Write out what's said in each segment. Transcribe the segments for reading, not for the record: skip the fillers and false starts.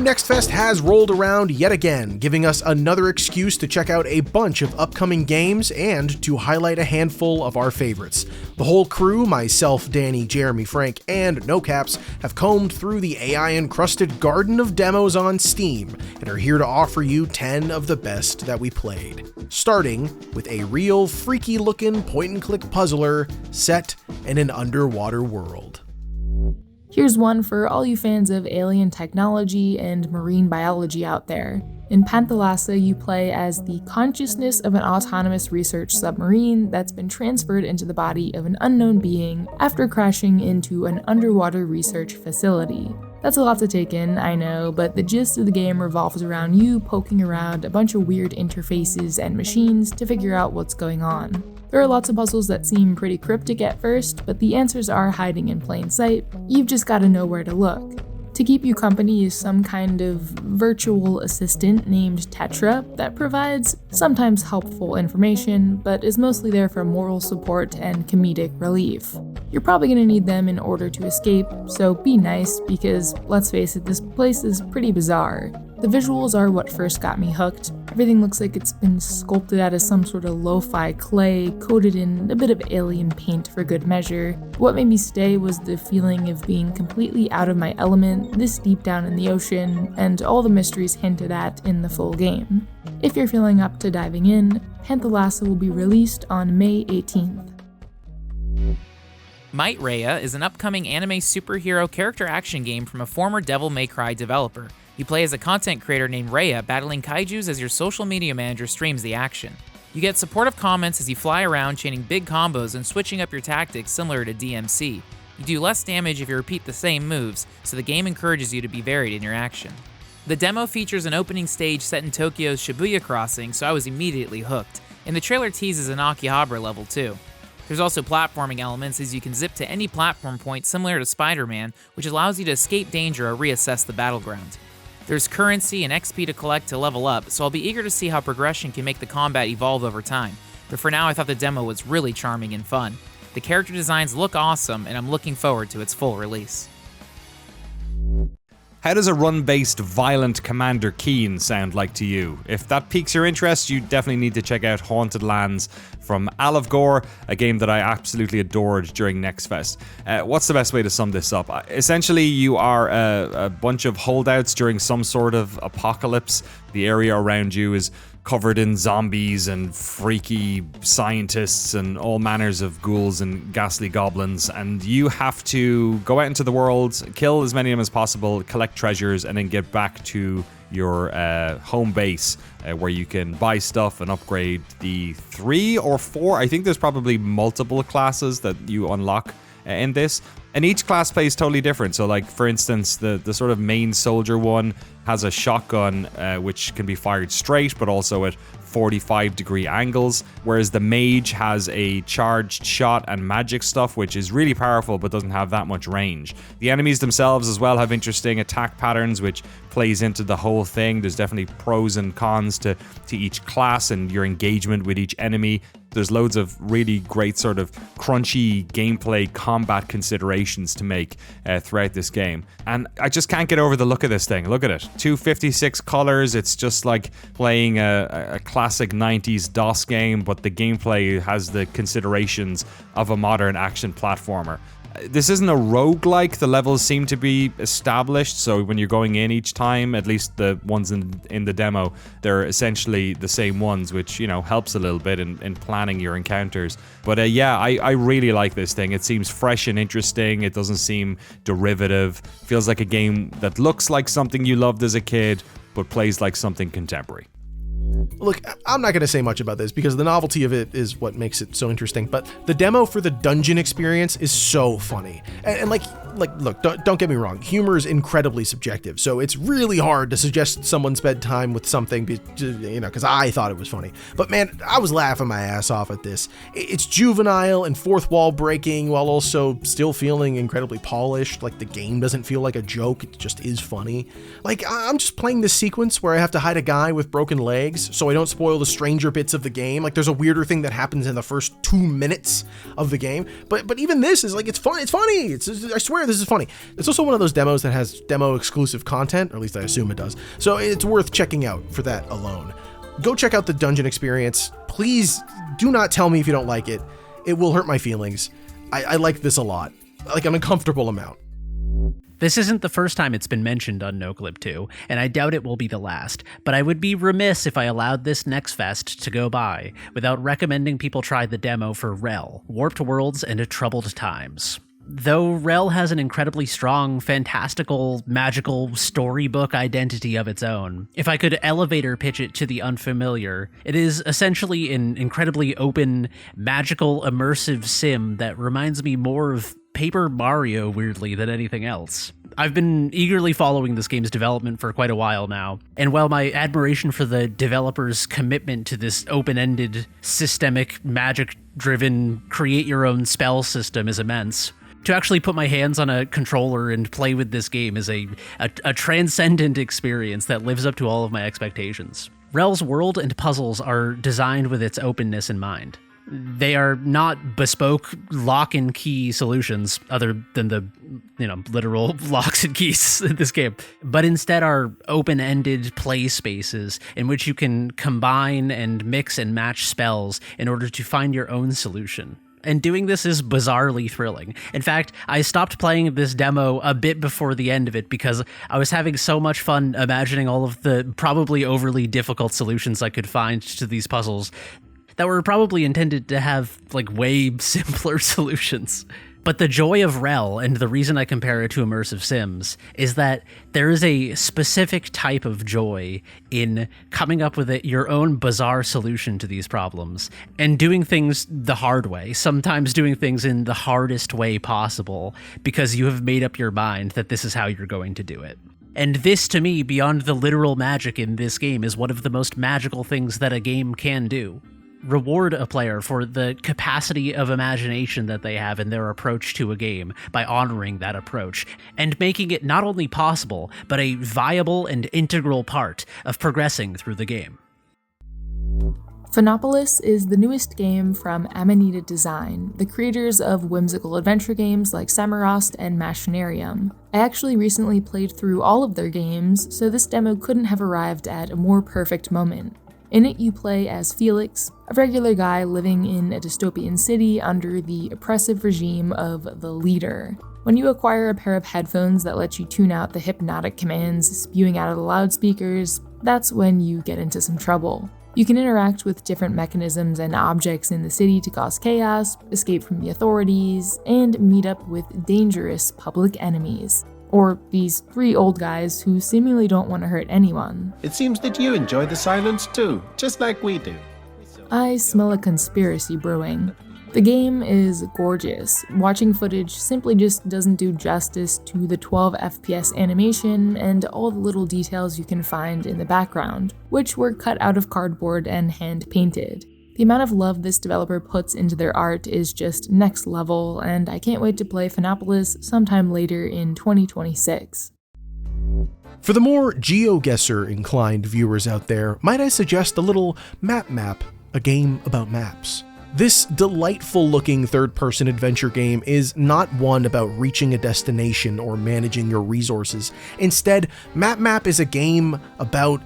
Steam Next Fest has rolled around yet again, giving us another excuse to check out a bunch of upcoming games and to highlight a handful of our favorites. The whole crew, myself, Danny, Jeremy, Frank, and No Caps, have combed through the AI-encrusted garden of demos on Steam and are here to offer you 10 of the best that we played. Starting with a real freaky-looking point-and-click puzzler set in an underwater world. Here's one for all you fans of alien technology and marine biology out there. In Panthalassa, you play as the consciousness of an autonomous research submarine that's been transferred into the body of an unknown being after crashing into an underwater research facility. That's a lot to take in, I know, but the gist of the game revolves around you poking around a bunch of weird interfaces and machines to figure out what's going on. There are lots of puzzles that seem pretty cryptic at first, but the answers are hiding in plain sight. You've just gotta know where to look. To keep you company is some kind of virtual assistant named Tetra that provides sometimes helpful information, but is mostly there for moral support and comedic relief. You're probably gonna need them in order to escape, so be nice because, let's face it, this place is pretty bizarre. The visuals are what first got me hooked. Everything looks like it's been sculpted out of some sort of lo-fi clay, coated in a bit of alien paint for good measure. What made me stay was the feeling of being completely out of my element, this deep down in the ocean, and all the mysteries hinted at in the full game. If you're feeling up to diving in, Panthalassa will be released on May 18th. MIGHTREYA is an upcoming anime superhero character action game from a former Devil May Cry developer. You play as a content creator named Rhea, battling kaijus as your social media manager streams the action. You get supportive comments as you fly around, chaining big combos and switching up your tactics similar to DMC. You do less damage if you repeat the same moves, so the game encourages you to be varied in your action. The demo features an opening stage set in Tokyo's Shibuya crossing, so I was immediately hooked, and the trailer teases an Akihabara level too. There's also platforming elements as you can zip to any platform point similar to Spider-Man, which allows you to escape danger or reassess the battleground. There's currency and XP to collect to level up, so I'll be eager to see how progression can make the combat evolve over time, but for now I thought the demo was really charming and fun. The character designs look awesome, and I'm looking forward to its full release. How does a run-based violent Commander Keen sound like to you? If that piques your interest, you definitely need to check out Haunted Lands from Alvgore, a game that I absolutely adored during Next Fest. What's the best way to sum this up? Essentially, you are a bunch of holdouts during some sort of apocalypse. The area around you is covered in zombies and freaky scientists and all manners of ghouls and ghastly goblins, and you have to go out into the world, kill as many of them as possible, collect treasures, and then get back to your home base where you can buy stuff and upgrade the 3 or 4. I think there's probably multiple classes that you unlock in this. And each class plays totally different. So like, for instance, the sort of main soldier one has a shotgun which can be fired straight, but also at 45-degree angles, whereas the mage has a charged shot and magic stuff, which is really powerful but doesn't have that much range. The enemies themselves as well have interesting attack patterns, which plays into the whole thing. There's definitely pros and cons to each class and your engagement with each enemy. There's loads of really great sort of crunchy gameplay combat considerations to make throughout this game. And I just can't get over the look of this thing. Look at it. 256 colors. It's just like playing a classic 90s DOS game, but the gameplay has the considerations of a modern action platformer. This isn't a roguelike. The levels seem to be established, so when you're going in each time, at least the ones in the demo, they're essentially the same ones, which, you know, helps a little bit in planning your encounters. But yeah, I really like this thing. It seems fresh and interesting. It doesn't seem derivative. Feels like a game that looks like something you loved as a kid, but plays like something contemporary. Look, I'm not going to say much about this because the novelty of it is what makes it so interesting, but the demo for the dungeon experience is so funny. And like look, don't get me wrong, humor is incredibly subjective, so it's really hard to suggest someone spend time with something, because I thought it was funny. But man, I was laughing my ass off at this. It's juvenile and fourth wall breaking while also still feeling incredibly polished. Like, the game doesn't feel like a joke, it just is funny. Like, I'm just playing this sequence where I have to hide a guy with broken legs, so I don't spoil the stranger bits of the game. Like, there's a weirder thing that happens in the first 2 minutes of the game, but even this is like, it's fun. It's funny. I swear this is funny. It's also one of those demos that has demo exclusive content, or at least I assume it does. So it's worth checking out for that alone. Go check out the dungeon experience. Please do not tell me if you don't like it. It will hurt my feelings. I like this a lot, like an uncomfortable amount. This isn't the first time it's been mentioned on NoClip 2, and I doubt it will be the last, but I would be remiss if I allowed this next fest to go by without recommending people try the demo for Rhell, Warped Worlds and Troubled Times. Though Rhell has an incredibly strong, fantastical, magical storybook identity of its own, if I could elevator pitch it to the unfamiliar, it is essentially an incredibly open, magical, immersive sim that reminds me more of Paper Mario, weirdly, than anything else. I've been eagerly following this game's development for quite a while now, and while my admiration for the developer's commitment to this open-ended, systemic, magic-driven, create-your-own-spell system is immense, to actually put my hands on a controller and play with this game is a transcendent experience that lives up to all of my expectations. Rhell's world and puzzles are designed with its openness in mind. They are not bespoke lock and key solutions, other than the, literal locks and keys in this game, but instead are open-ended play spaces in which you can combine and mix and match spells in order to find your own solution. And doing this is bizarrely thrilling. In fact, I stopped playing this demo a bit before the end of it because I was having so much fun imagining all of the probably overly difficult solutions I could find to these puzzles that were probably intended to have, way simpler solutions. But the joy of Rhell, and the reason I compare it to immersive sims, is that there is a specific type of joy in coming up with your own bizarre solution to these problems, and doing things the hard way, sometimes doing things in the hardest way possible, because you have made up your mind that this is how you're going to do it. And this, to me, beyond the literal magic in this game, is one of the most magical things that a game can do. Reward a player for the capacity of imagination that they have in their approach to a game by honoring that approach, and making it not only possible, but a viable and integral part of progressing through the game. Phonopolis is the newest game from Amanita Design, the creators of whimsical adventure games like Samorost and Machinarium. I actually recently played through all of their games, so this demo couldn't have arrived at a more perfect moment. In it, you play as Felix, a regular guy living in a dystopian city under the oppressive regime of the Leader. When you acquire a pair of headphones that let you tune out the hypnotic commands spewing out of the loudspeakers, that's when you get into some trouble. You can interact with different mechanisms and objects in the city to cause chaos, escape from the authorities, and meet up with dangerous public enemies. Or these 3 old guys who seemingly don't want to hurt anyone. It seems that you enjoy the silence too, just like we do. I smell a conspiracy brewing. The game is gorgeous. Watching footage simply just doesn't do justice to the 12 FPS animation and all the little details you can find in the background, which were cut out of cardboard and hand-painted. The amount of love this developer puts into their art is just next level, and I can't wait to play Phonopolis sometime later in 2026. For the more GeoGuessr-inclined viewers out there, might I suggest a little Map, a game about maps. This delightful-looking third-person adventure game is not one about reaching a destination or managing your resources. Instead, Map is a game about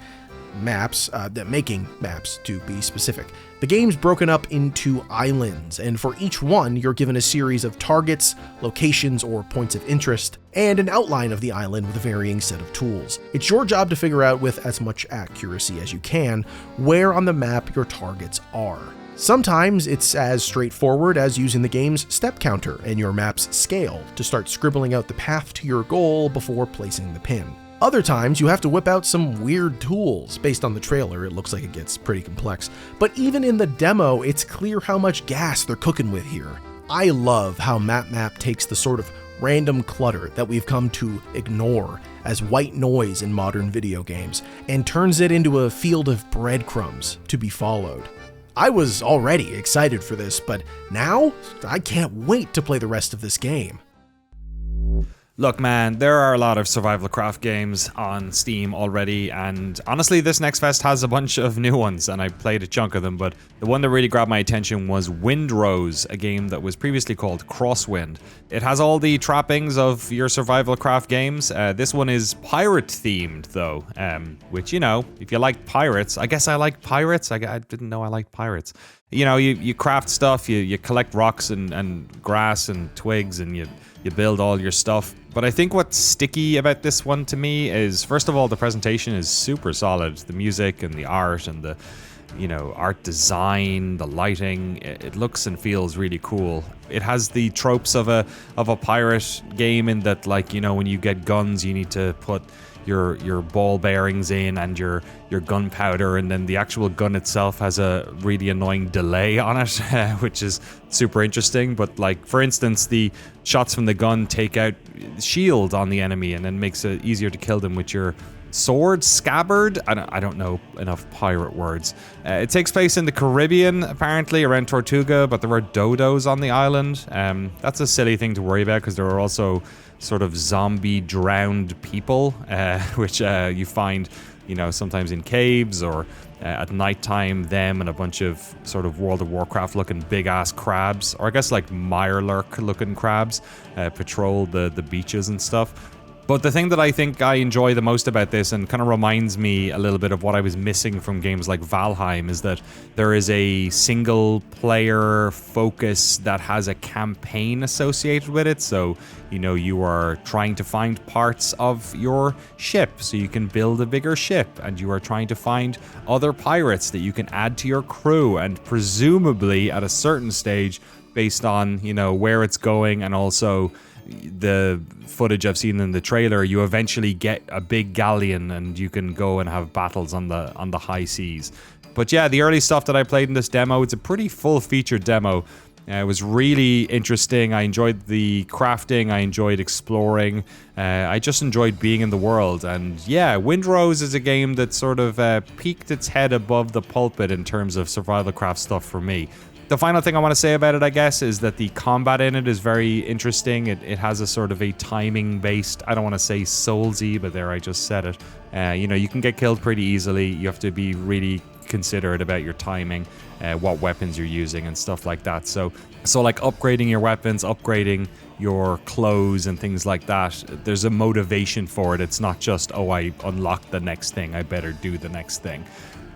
maps, making maps to be specific. The game's broken up into islands, and for each one, you're given a series of targets, locations, or points of interest, and an outline of the island with a varying set of tools. It's your job to figure out with as much accuracy as you can where on the map your targets are. Sometimes it's as straightforward as using the game's step counter and your map's scale to start scribbling out the path to your goal before placing the pin. Other times, you have to whip out some weird tools. Based on the trailer, it looks like it gets pretty complex. But even in the demo, it's clear how much gas they're cooking with here. I love how Map takes the sort of random clutter that we've come to ignore as white noise in modern video games and turns it into a field of breadcrumbs to be followed. I was already excited for this, but now I can't wait to play the rest of this game. Look, man, there are a lot of survival craft games on Steam already, and honestly, this next fest has a bunch of new ones, and I played a chunk of them, but the one that really grabbed my attention was Windrose, a game that was previously called Crosswind. It has all the trappings of your survival craft games. This one is pirate-themed, though, which, you know, if you like pirates, I guess I like pirates. I didn't know I liked pirates. You know, you craft stuff, you collect rocks and grass and twigs, and you build all your stuff. But I think what's sticky about this one to me is, first of all, the presentation is super solid. The music and the art and the, you know, art design, the lighting, it looks and feels really cool. It has the tropes of a pirate game in that, like, you know, when you get guns, you need to put your ball bearings in and your gunpowder, and then the actual gun itself has a really annoying delay on it, which is super interesting. But like, for instance, the shots from the gun take out shield on the enemy and then makes it easier to kill them with your sword, scabbard. I don't know enough pirate words. It takes place in the Caribbean, apparently, around Tortuga, but there are dodos on the island. That's a silly thing to worry about because there are also sort of zombie drowned people, which you find, you know, sometimes in caves or at nighttime. Them and a bunch of sort of World of Warcraft looking big ass crabs, or I guess like Mirelurk looking crabs, patrol the beaches and stuff. But the thing that I think I enjoy the most about this, and kind of reminds me a little bit of what I was missing from games like Valheim, is that there is a single player focus that has a campaign associated with it. So, you know, you are trying to find parts of your ship so you can build a bigger ship, and you are trying to find other pirates that you can add to your crew, and presumably at a certain stage, based on, you know, where it's going and also the footage I've seen in the trailer, you eventually get a big galleon and you can go and have battles on the high seas. But yeah, the early stuff that I played in this demo, it's a pretty full-featured demo. It was really interesting. I enjoyed the crafting. I enjoyed exploring. I just enjoyed being in the world. And yeah, Windrose is a game that sort of peaked its head above the pulpit in terms of survival craft stuff for me. The final thing I want to say about it, I guess, is that the combat in it is very interesting. It has a sort of a timing-based, I don't want to say soulsy, but there, I just said it. You know, you can get killed pretty easily. You have to be really considerate about your timing, what weapons you're using and stuff like that. So like upgrading your weapons, upgrading your clothes and things like that, there's a motivation for it. It's not just, oh, I unlocked the next thing, I better do the next thing.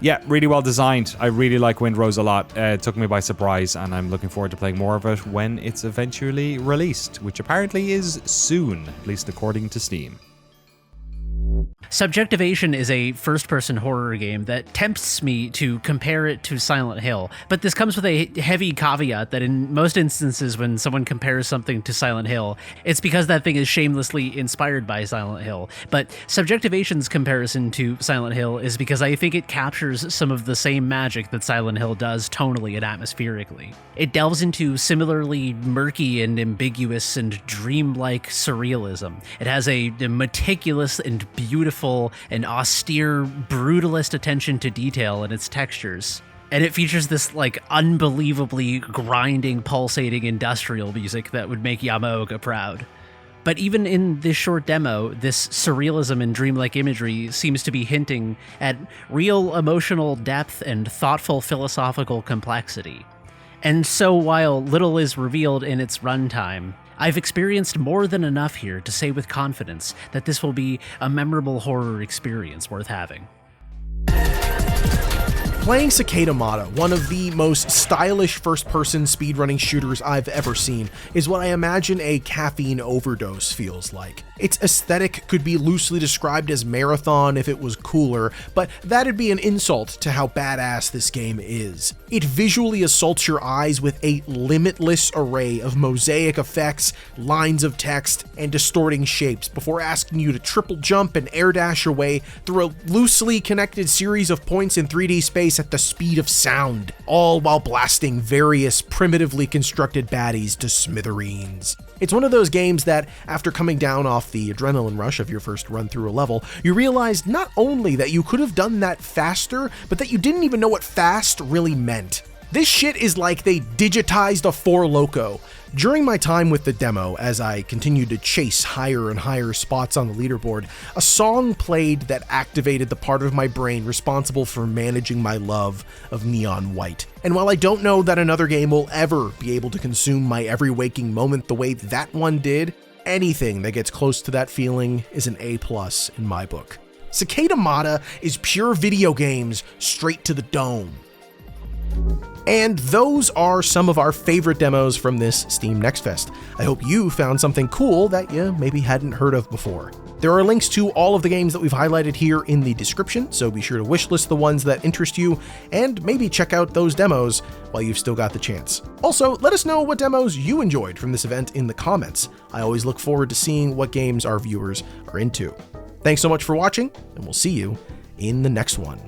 Yeah, really well designed. I really like Windrose a lot. It took me by surprise, and I'm looking forward to playing more of it when it's eventually released, which apparently is soon, at least according to Steam. Subjectivation is a first-person horror game that tempts me to compare it to Silent Hill, but this comes with a heavy caveat that in most instances when someone compares something to Silent Hill, it's because that thing is shamelessly inspired by Silent Hill. But Subjectivation's comparison to Silent Hill is because I think it captures some of the same magic that Silent Hill does tonally and atmospherically. It delves into similarly murky and ambiguous and dreamlike surrealism. It has a meticulous and beautiful and austere, brutalist attention to detail in its textures. And it features this, like, unbelievably grinding, pulsating industrial music that would make Yamaoka proud. But even in this short demo, this surrealism and dreamlike imagery seems to be hinting at real emotional depth and thoughtful philosophical complexity. And so while little is revealed in its runtime, I've experienced more than enough here to say with confidence that this will be a memorable horror experience worth having. Playing CICADAMATA, one of the most stylish first-person speedrunning shooters I've ever seen, is what I imagine a caffeine overdose feels like. Its aesthetic could be loosely described as marathon if it was cooler, but that'd be an insult to how badass this game is. It visually assaults your eyes with a limitless array of mosaic effects, lines of text, and distorting shapes before asking you to triple jump and air dash your way through a loosely connected series of points in 3D space at the speed of sound, all while blasting various primitively constructed baddies to smithereens. It's one of those games that, after coming down off the adrenaline rush of your first run through a level, you realize not only that you could have done that faster, but that you didn't even know what fast really meant. This shit is like they digitized a Four Loko. During my time with the demo, as I continued to chase higher and higher spots on the leaderboard, a song played that activated the part of my brain responsible for managing my love of Neon White. And while I don't know that another game will ever be able to consume my every waking moment the way that one did, anything that gets close to that feeling is an A+ in my book. CICADAMATA is pure video games straight to the dome. And those are some of our favorite demos from this Steam Next Fest. I hope you found something cool that you maybe hadn't heard of before. There are links to all of the games that we've highlighted here in the description, so be sure to wishlist the ones that interest you, and maybe check out those demos while you've still got the chance. Also, let us know what demos you enjoyed from this event in the comments. I always look forward to seeing what games our viewers are into. Thanks so much for watching, and we'll see you in the next one.